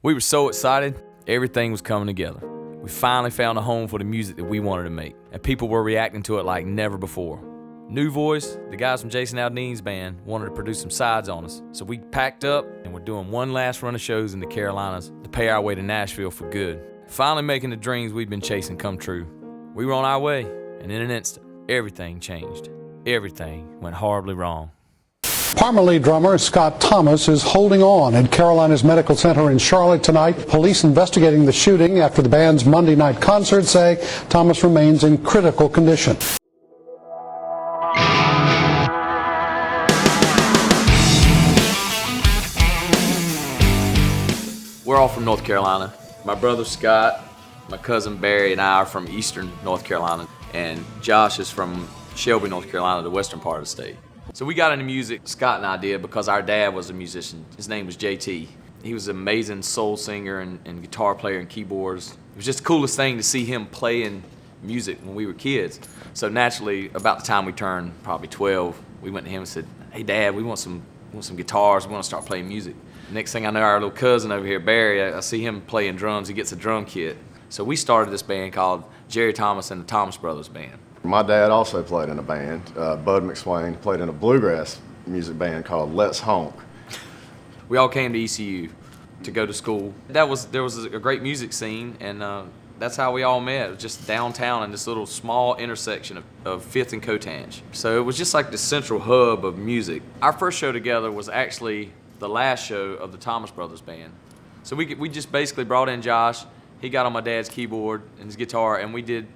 We were so excited, everything was coming together. We finally found a home for the music that we wanted to make, and people were reacting to it like never before. New Voice, the guys from Jason Aldean's band, wanted to produce some sides on us, so we packed up and we're doing one last run of shows in the Carolinas to pay our way to Nashville for good. Finally making the dreams we'd been chasing come true. We were on our way, and in an instant, everything changed. Everything went horribly wrong. Parmalee drummer Scott Thomas is holding on at Carolinas Medical Center in Charlotte tonight. Police investigating the shooting after the band's Monday night concert say Thomas remains in critical condition. We're all from North Carolina. My brother Scott, my cousin Barry, and I are from eastern North Carolina, and Josh is from Shelby, North Carolina, the western part of the state. So we got into music, Scott and I did, because our dad was a musician. His name was JT. He was an amazing soul singer and guitar player and keyboards. It was just the coolest thing to see him playing music when we were kids. So naturally, about the time we turned probably 12, we went to him and said, "Hey Dad, we want some guitars, we want to start playing music." Next thing I know, our little cousin over here, Barry, I see him playing drums. He gets a drum kit. So we started this band called Jerry Thomas and the Thomas Brothers Band. My dad also played in a band. Bud McSwain played in a bluegrass music band called Let's Honk. We all came to ECU to go to school. There was a great music scene, and that's how we all met. It was just downtown in this little small intersection of 5th and Cotange. So it was just like the central hub of music. Our first show together was actually the last show of the Thomas Brothers Band. So we just basically brought in Josh. He got on my dad's keyboard and his guitar, and we did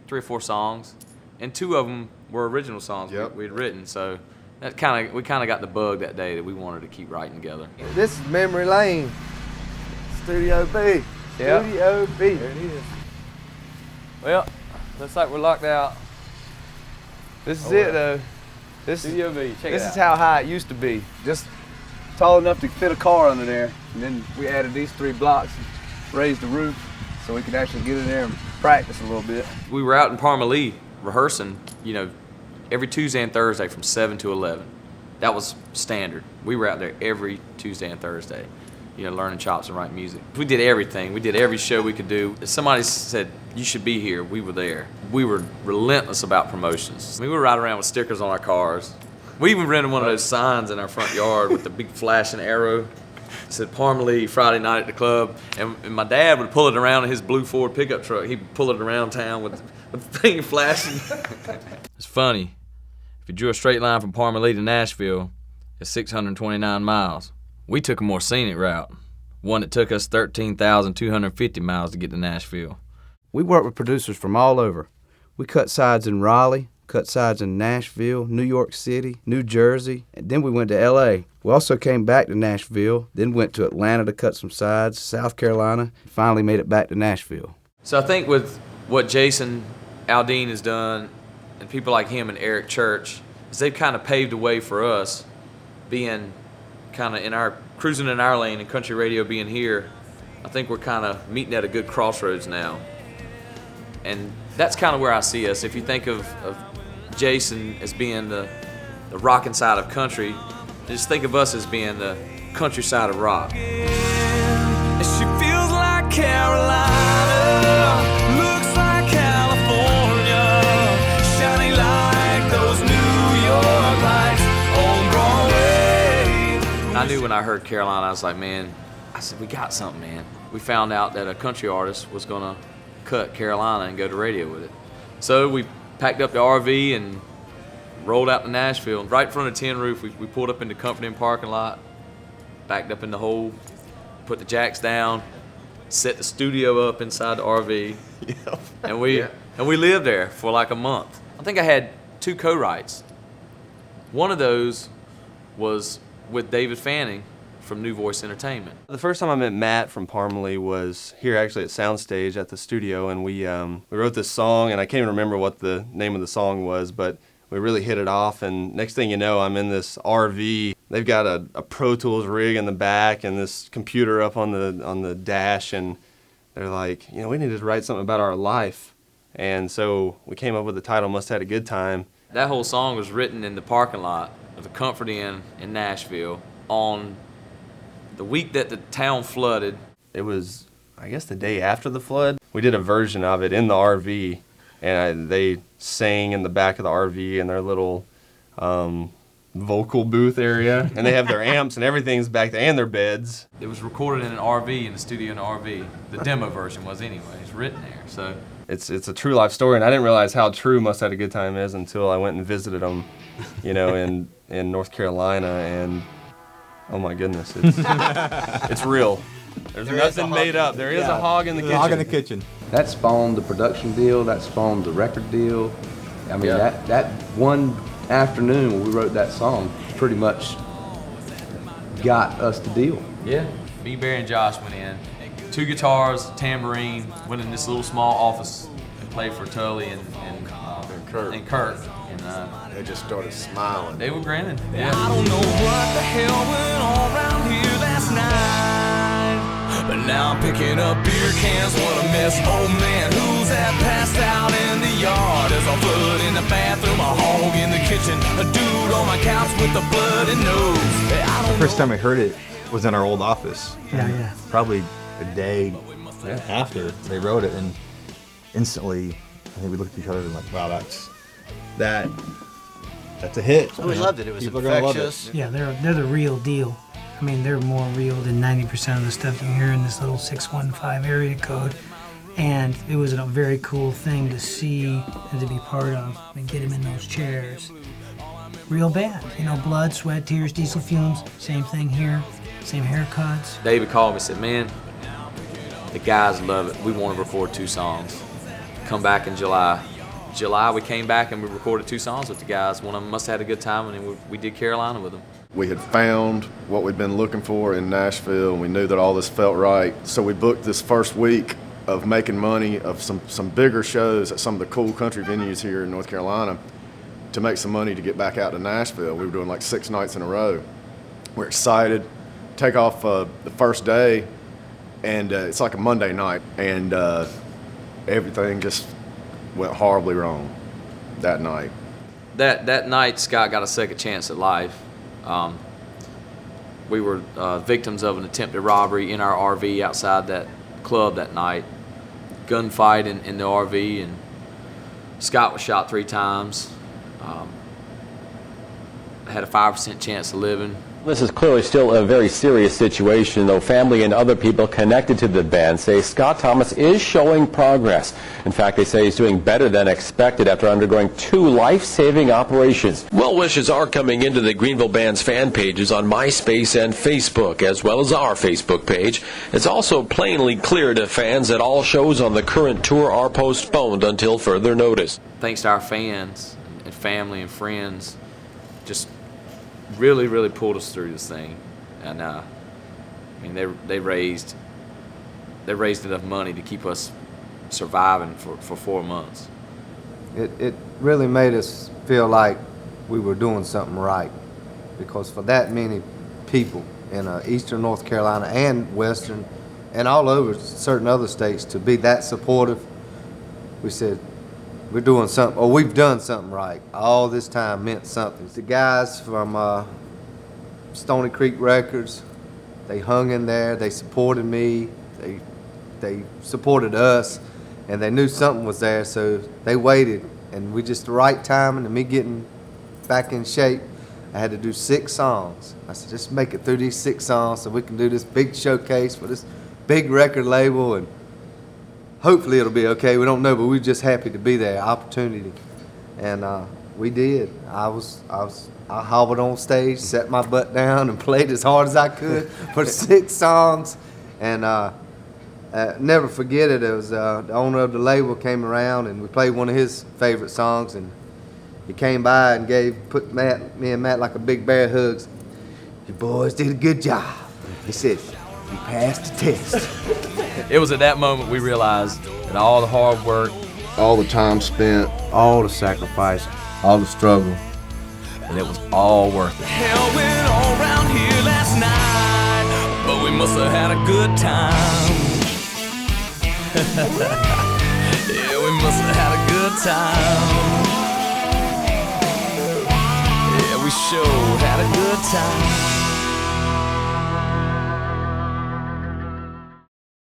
3 or 4 songs, and 2 of them were original songs we'd written. So we kind of got the bug that day that we wanted to keep writing together. This is Memory Lane, Studio B. Yep. Studio B. There it is. Well, looks like we're locked out. This is it though. Studio B. Check it out. This is how high it used to be. Just tall enough to fit a car under there, and then we added these 3 blocks, raised the roof, so we could actually get in there and practice a little bit. We were out in Parmalee rehearsing, every Tuesday and Thursday from 7 to 11. That was standard. We were out there every Tuesday and Thursday, learning chops and writing music. We did everything. We did every show we could do. If somebody said, "You should be here," we were there. We were relentless about promotions. We would ride around with stickers on our cars. We even rented one of those signs in our front yard with the big flashing arrow. It said Parmalee Friday night at the club, and my dad would pull it around in his blue Ford pickup truck. He'd pull it around town with the thing flashing. It's funny. If you drew a straight line from Parmalee to Nashville, it's 629 miles. We took a more scenic route, one that took us 13,250 miles to get to Nashville. We worked with producers from all over. We cut sides in Raleigh, cut sides in Nashville, New York City, New Jersey, and then we went to LA. We also came back to Nashville, then went to Atlanta to cut some sides, South Carolina, and finally made it back to Nashville. So I think with what Jason Aldean has done, and people like him and Eric Church, is they've kind of paved the way for us, being kind of cruising in our lane and country radio being here. I think we're kind of meeting at a good crossroads now. And that's kind of where I see us. If you think of Jason as being the rockin' side of country, just think of us as being the countryside of rock. She feels like Carolina, looks like California, shining like those New York lights on Broadway. I knew when I heard Carolina, I was like, man, I said, we got something, man. We found out that a country artist was gonna cut Carolina and go to radio with it. So we packed up the RV and rolled out to Nashville. Right in front of the tin roof, we pulled up in the Comfort Inn parking lot, backed up in the hole, put the jacks down, set the studio up inside the RV, and we lived there for like a month. I think I had 2 co-writes. One of those was with David Fanning from New Voice Entertainment. The first time I met Matt from Parmalee was here actually at Soundstage at the studio, and we wrote this song, and I can't even remember what the name of the song was, but we really hit it off, and next thing you know, I'm in this RV. They've got a Pro Tools rig in the back and this computer up on the dash, and they're like, we need to write something about our life. And so we came up with the title, Must Had a Good Time. That whole song was written in the parking lot of the Comfort Inn in Nashville on the week that the town flooded. it was, I guess, the day after the flood. We did a version of it in the RV, and they sang in the back of the RV in their little vocal booth area, and they have their amps and everything's back there, and their beds. It was recorded in an RV, in the studio in an RV. The demo version was anyway. It's written there, so. It's a true life story, and I didn't realize how true Must Had a Good Time is until I went and visited them, you know, in North Carolina, and oh my goodness, it's real. There's nothing made up. There is a hog in the kitchen. Hog in the kitchen. That spawned the production deal. That spawned the record deal. I mean, that one afternoon when we wrote that song pretty much got us the deal. Yeah. Me, Barry, and Josh went in. 2 guitars, tambourine, went in this little small office and played for Tully and Kurt. And They just started smiling. they were grinning. I Yeah. don't know what the hell went on around here last night, but now I'm picking up beer cans. What a mess, oh man. Who's that passed out in the yard? There's a flood in the bathroom, a hog in the kitchen, a dude on my couch with a bloody nose. The first time I heard it was in our old office. Yeah. Probably a day after they wrote it, and instantly, I think we looked at each other and like, wow, that's a hit. We loved it. It was People are gonna love infectious. Yeah, they're the real deal. I mean, they're more real than 90% of the stuff you hear in this little 615 area code. And it was a very cool thing to see and to be part of and get him in those chairs. Real band, you know, blood, sweat, tears, diesel fumes, same thing here, same haircuts. David called me and said, man, the guys love it. We want to record 2 songs. Come back in July. July, we came back and we recorded 2 songs with the guys. One of them Must Have Had a Good Time, and then we did Carolina with them. We had found what we'd been looking for in Nashville, and we knew that all this felt right. So we booked this first week of making money of some bigger shows at some of the cool country venues here in North Carolina to make some money to get back out to Nashville. We were doing like 6 nights in a row. We're excited. Take off the first day, and it's like a Monday night, and everything just went horribly wrong that night. That night, Scott got a second chance at life. We were victims of an attempted robbery in our RV outside that club that night. Gunfight in the RV, and Scott was shot 3 times. Had a 5% chance of living. This is clearly still a very serious situation, though family and other people connected to the band say Scott Thomas is showing progress. In fact, they say he's doing better than expected after undergoing 2 life-saving operations. Well wishes are coming into the Greenville Band's fan pages on MySpace and Facebook, as well as our Facebook page. It's also plainly clear to fans that all shows on the current tour are postponed until further notice. Thanks to our fans and family and friends, just really pulled us through this thing, and I mean they raised enough money to keep us surviving for 4 months. It really made us feel like we were doing something right, because for that many people in eastern North Carolina and western and all over certain other states to be that supportive, we said, we're doing something, or we've done something right. All this time meant something. The guys from Stony Creek Records, they hung in there, they supported me, they supported us, and they knew something was there, so they waited. And we just the right timing, and me getting back in shape, I had to do 6 songs. I said, just make it through these 6 songs so we can do this big showcase for this big record label, and hopefully it'll be okay. We don't know, but we're just happy to be there, opportunity. And we did. I hobbled on stage, set my butt down, and played as hard as I could for 6 songs. And never forget it. It was the owner of the label came around, and we played one of his favorite songs, and he came by and put me and Matt like a big bear hugs. You boys did a good job. He said, you passed the test. It was at that moment we realized that all the hard work, All the time spent, All the sacrifice, all the struggle, and it was all worth it. Hell went on around here last night, but we must have had a good time. Yeah, we must have had a good time. Yeah, we sure had a good time.